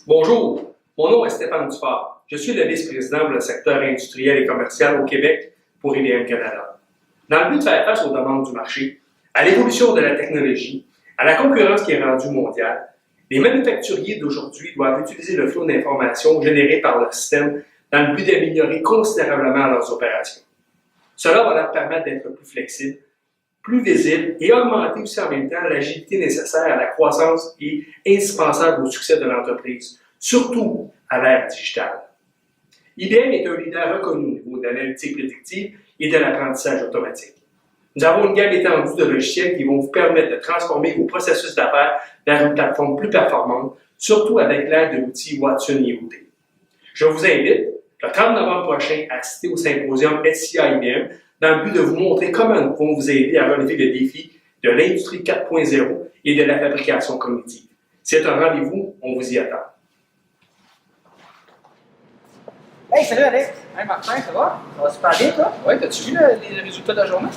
Bonjour, mon nom est Stéphane Dufort. Je suis le vice-président pour le secteur industriel et commercial au Québec pour IBM Canada. Dans le but de faire face aux demandes du marché, à l'évolution de la technologie, à la concurrence qui est rendue mondiale, les manufacturiers d'aujourd'hui doivent utiliser le flot d'informations généré par leur système dans le but d'améliorer considérablement leurs opérations. Cela va leur permettre d'être plus flexibles, plus visibles et augmenter aussi en même temps l'agilité nécessaire à la croissance et indispensable au succès de l'entreprise, surtout à l'ère digitale. IBM est un leader reconnu au niveau de l'analytique prédictive et de l'apprentissage automatique. Nous avons une gamme étendue de logiciels qui vont vous permettre de transformer vos processus d'affaires vers une plateforme plus performante, surtout avec l'aide de l'outil Watson IoT. Je vous invite, le 30 novembre prochain, à assister au symposium SIA IBM dans le but de vous montrer comment nous pouvons vous aider à relever le défi de l'industrie 4.0 et de la fabrication cognitive. C'est un rendez-vous, on vous y attend. Hey, salut Alex! Hey Martin, ça va? Ça va super bien, toi? Ouais, t'as-tu vu les résultats de la journée?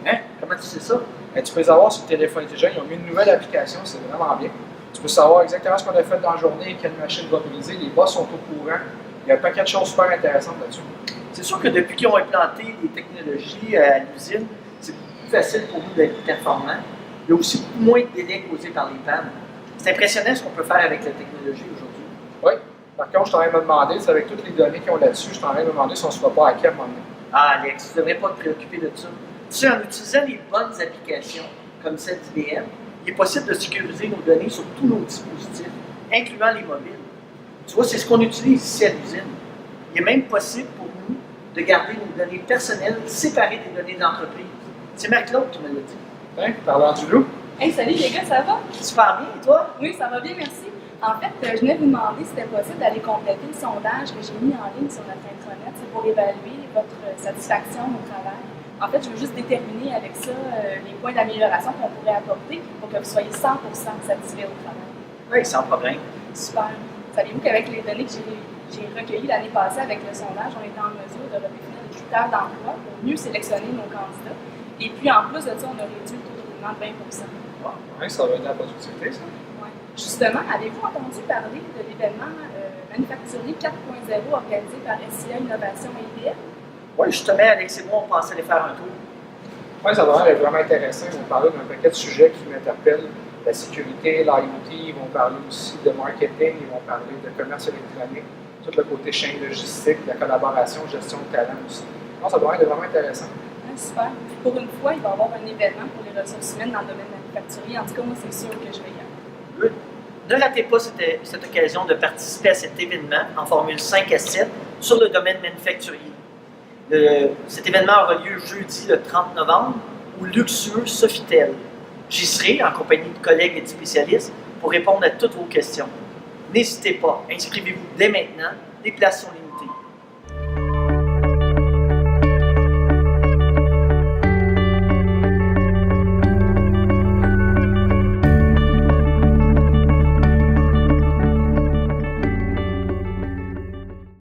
Hein? Comment tu sais ça? Ben, tu peux les avoir sur le téléphone intelligent. Ils ont mis une nouvelle application, c'est vraiment bien. Tu peux savoir exactement ce qu'on a fait dans la journée, quelle machine va briser, les boss sont au courant. Il y a un paquet de choses super intéressantes là-dessus. C'est sûr que depuis qu'ils ont implanté des technologies à l'usine, c'est plus facile pour nous d'être performants. Il y a aussi beaucoup moins de délais causés par les pannes. C'est impressionnant ce qu'on peut faire avec la technologie aujourd'hui. Oui. Par contre, je suis en train de me demander, avec toutes les données qu'ils ont là-dessus, je suis en train de me demander si on ne se voit pas hacker à un moment donné. Ah Alex, tu ne devrais pas te préoccuper de ça. Tu sais, en utilisant les bonnes applications, comme celle d'IBM, il est possible de sécuriser nos données sur tous nos dispositifs, incluant les mobiles. Tu vois, c'est ce qu'on utilise ici à l'usine. Il est même possible pour nous de garder nos données personnelles séparées des données d'entreprise. C'est Marc-Claude qui me l'a dit. Hein? Parlant du loup? Hey, salut les gars, ça va? Super bien, et toi? Oui, ça va bien, merci. En fait, je venais vous demander si c'était possible d'aller compléter le sondage que j'ai mis en ligne sur notre intranet. C'est pour évaluer votre satisfaction au travail. En fait, je veux juste déterminer avec ça les points d'amélioration qu'on pourrait apporter pour que vous soyez 100% satisfait au travail. Oui, sans problème. Super. Saviez-vous qu'avec les données que j'ai recueilles l'année passée avec le sondage, on était en mesure de redéfinir les critères d'emploi pour mieux sélectionner nos candidats. Et puis, en plus de ça, on a réduit le taux de roulement de 20%. Wow. Oui, ça va aider à la productivité, ça. Ouais. Justement, avez-vous entendu parler de l'événement manufacturier 4.0 organisé par SIA Innovation et IBM? Oui, justement, Alex et moi, on pensait aller faire un tour. Oui, ça va être vraiment intéressant. Ils vont parler d'un paquet de sujets qui m'interpellent. La sécurité, l'IoT, ils vont parler aussi de marketing, ils vont parler de commerce électronique, tout le côté chaîne logistique, la collaboration, gestion de talent aussi. Non, ça doit être vraiment intéressant. Ah, super. Pour une fois, il va y avoir un événement pour les ressources humaines dans le domaine manufacturier. En tout cas, moi, c'est sûr que je vais y aller. Good. Ne ratez pas cette occasion de participer à cet événement en Formule 5 à 7 sur le domaine manufacturier. Cet événement aura lieu jeudi le 30 novembre au luxueux Sofitel. J'y serai en compagnie de collègues et de spécialistes pour répondre à toutes vos questions. N'hésitez pas, inscrivez-vous dès maintenant, les places sont limitées.